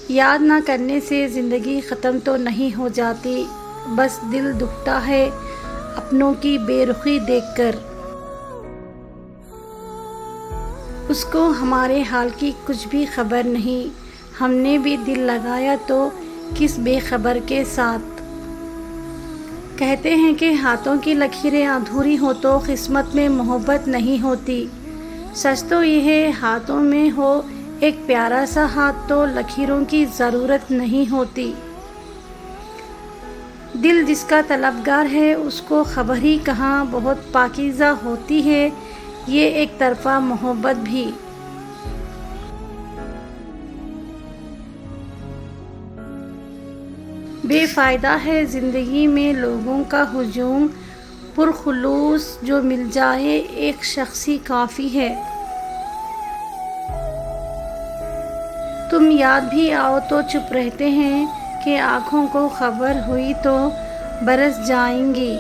یاد نہ کرنے سے زندگی ختم تو نہیں ہو جاتی، بس دل دکھتا ہے اپنوں کی بے رخی دیکھ کر۔ اس کو ہمارے حال کی کچھ بھی خبر نہیں، ہم نے بھی دل لگایا تو کس بے خبر کے ساتھ۔ کہتے ہیں کہ ہاتھوں کی لکیریں ادھوری ہو تو قسمت میں محبت نہیں ہوتی۔ سچ تو یہ ہے، ہاتھوں میں ہو ایک پیارا سا ہاتھ تو لکیروں کی ضرورت نہیں ہوتی۔ دل جس کا طلبگار ہے اس کو خبر ہی کہاں بہت پاکیزہ ہوتی ہے یہ ایک طرفہ محبت بھی۔ بے فائدہ ہے زندگی میں لوگوں کا ہجوم، پرخلوص جو مل جائے ایک شخص ہی کافی ہے۔ تم یاد بھی آؤ تو چپ رہتے ہیں کہ آنکھوں کو خبر ہوئی تو برس جائیں گی۔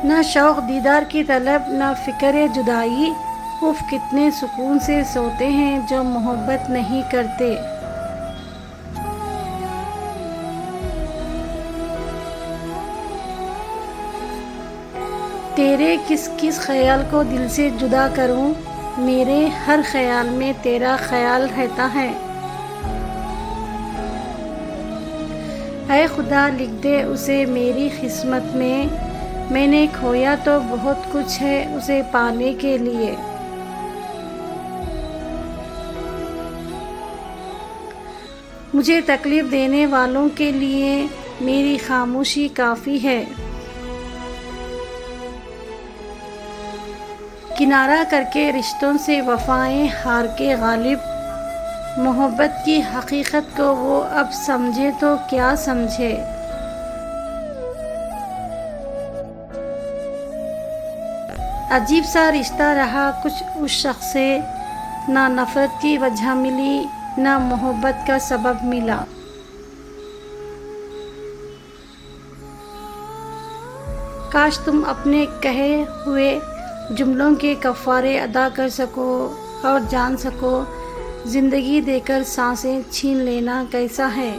نہ شوق دیدار کی طلب، نہ فکر جدائی، اف کتنے سکون سے سوتے ہیں جو محبت نہیں کرتے۔ تیرے کس کس خیال کو دل سے جدا کروں، میرے ہر خیال میں تیرا خیال رہتا ہے۔ اے خدا لکھ دے اسے میری قسمت میں نے کھویا تو بہت کچھ ہے اسے پانے کے لیے۔ مجھے تکلیف دینے والوں کے لیے میری خاموشی کافی ہے۔ کنارہ کر کے رشتوں سے وفائیں ہار کے غالب، محبت کی حقیقت کو وہ اب سمجھے تو کیا سمجھے۔ عجیب سا رشتہ رہا کچھ اس شخص سے، نہ نفرت کی وجہ ملی نہ محبت کا سبب ملا۔ کاش تم اپنے کہے ہوئے جملوں کے کفارے ادا کر سکو اور جان سکو زندگی دے کر سانسیں چھین لینا کیسا ہے۔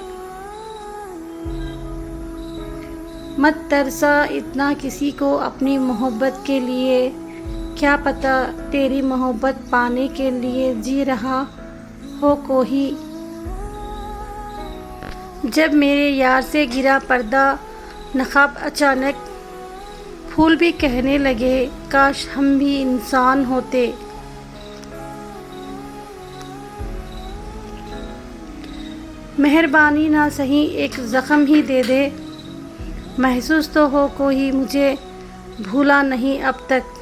مت ترسا اتنا کسی کو اپنی محبت کے لیے، کیا پتہ تیری محبت پانے کے لیے جی رہا ہو کوئی۔ جب میرے یار سے گرا پردہ نقاب اچانک، پھول بھی کہنے لگے کاش ہم بھی انسان ہوتے۔ مہربانی نہ سہی ایک زخم ہی دے دے، محسوس تو ہو کوئی مجھے بھولا نہیں اب تک۔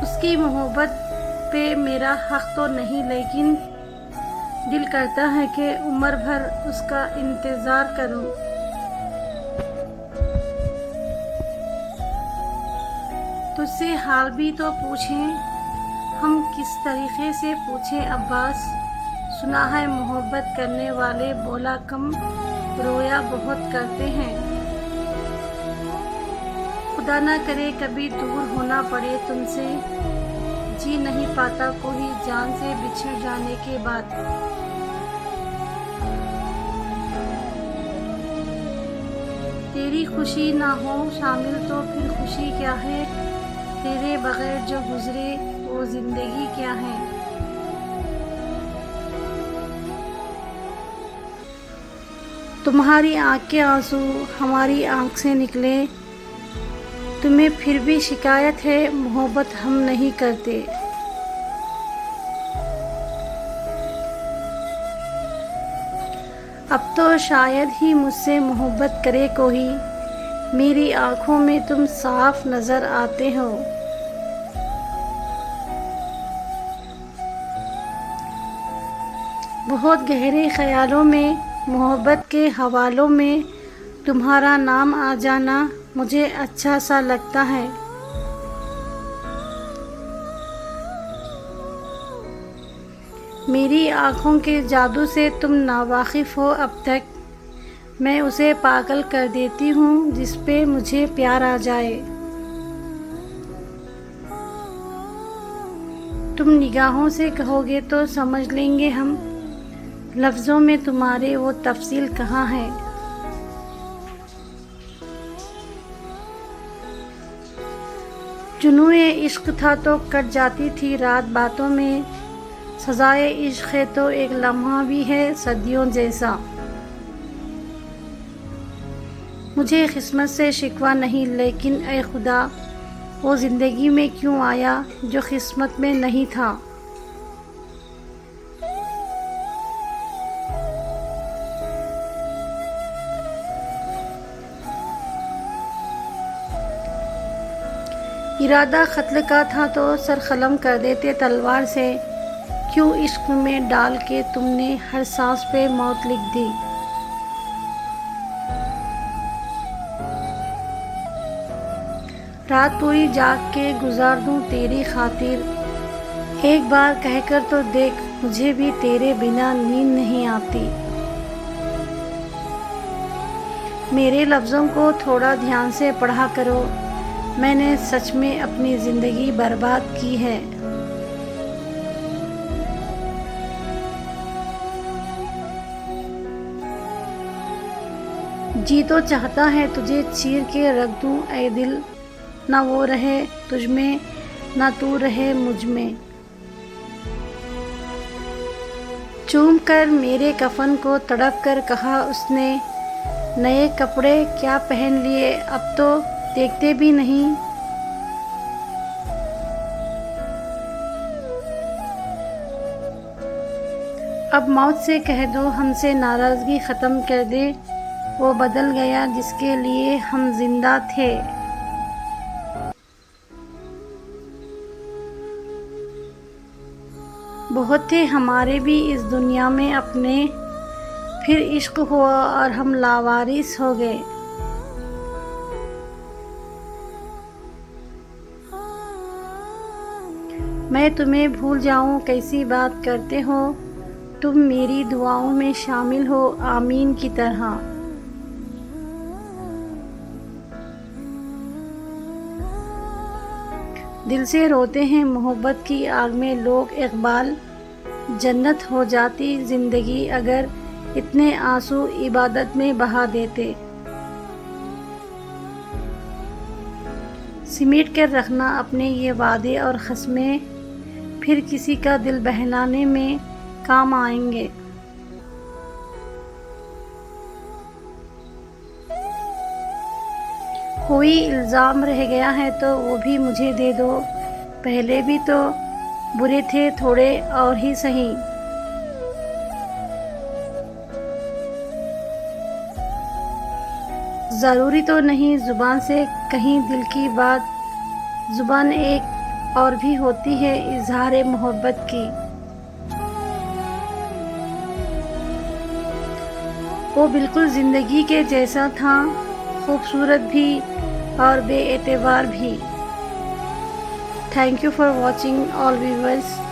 اس کی محبت پہ میرا حق تو نہیں لیکن دل کرتا ہے کہ عمر بھر اس کا انتظار کروں۔ تجھ سے حال بھی تو پوچھیں، ہم کس طریقے سے پوچھیں عباس، سنا ہے محبت کرنے والے بولا کم رویا بہت کرتے ہیں۔ خدا نہ کرے کبھی دور ہونا پڑے تم سے، جی نہیں پاتا کوئی جان سے بچھڑ جانے کے بعد۔ تیری خوشی نہ ہو شامل تو پھر خوشی کیا ہے، تیرے بغیر جو گزرے وہ زندگی کیا ہے۔ تمہاری آنکھ کے آنسو ہماری آنکھ سے نکلے، تمہیں پھر بھی شکایت ہے محبت ہم نہیں کرتے۔ اب تو شاید ہی مجھ سے محبت کرے کوئی، میری آنکھوں میں تم صاف نظر آتے ہو۔ بہت گہرے خیالوں میں محبت کے حوالوں میں تمہارا نام آ جانا مجھے اچھا سا لگتا ہے۔ میری آنکھوں کے جادو سے تم ناواقف ہو اب تک، میں اسے پاگل کر دیتی ہوں جس پہ مجھے پیار آ جائے۔ تم نگاہوں سے کہو گے تو سمجھ لیں گے ہم، لفظوں میں تمہارے وہ تفصیل کہاں ہے۔ جنوں عشق تھا تو کٹ جاتی تھی رات باتوں میں، سزائے عشق ہے تو ایک لمحہ بھی ہے صدیوں جیسا۔ مجھے قسمت سے شکوہ نہیں، لیکن اے خدا وہ زندگی میں کیوں آیا جو قسمت میں نہیں تھا۔ ارادہ قتل کا تھا تو سر قلم کر دیتے تلوار سے، کیوں عشق میں ڈال کے تم نے ہر سانس پہ موت لکھ دی۔ رات پوری جاگ کے گزار دوں تیری خاطر، ایک بار کہہ کر تو دیکھ مجھے بھی تیرے بنا نیند نہیں آتی۔ میرے لفظوں کو تھوڑا دھیان سے پڑھا کرو، میں نے سچ میں اپنی زندگی برباد کی ہے۔ جی تو چاہتا ہے تجھے چیر کے رکھ دوں اے دل، نہ وہ رہے تجھ میں نہ تو رہے مجھ میں۔ چوم کر میرے کفن کو تڑپ کر کہا اس نے، نئے کپڑے کیا پہن لیے اب تو دیکھتے بھی نہیں۔ اب موت سے کہہ دو ہم سے ناراضگی ختم کر دے، وہ بدل گیا جس کے لیے ہم زندہ تھے۔ بہت تھے ہمارے بھی اس دنیا میں اپنے، پھر عشق ہوا اور ہم لاوارث ہو گئے۔ میں تمہیں بھول جاؤں کیسی بات کرتے ہو، تم میری دعاؤں میں شامل ہو آمین کی طرح۔ دل سے روتے ہیں محبت کی آگ میں لوگ اقبال، جنت ہو جاتی زندگی اگر اتنے آنسو عبادت میں بہا دیتے۔ سمیٹ کر رکھنا اپنے یہ وعدے اور قسمیں، پھر کسی کا دل بہلانے میں کام آئیں گے۔ کوئی الزام رہ گیا ہے تو وہ بھی مجھے دے دو، پہلے بھی تو برے تھے تھوڑے اور ہی سہی۔ ضروری تو نہیں زبان سے کہیں دل کی بات، زبان ایک اور بھی ہوتی ہے اظہار محبت کی۔ وہ بالکل زندگی کے جیسا تھا، خوبصورت بھی اور بے اعتبار بھی۔ Thank you for watching all viewers.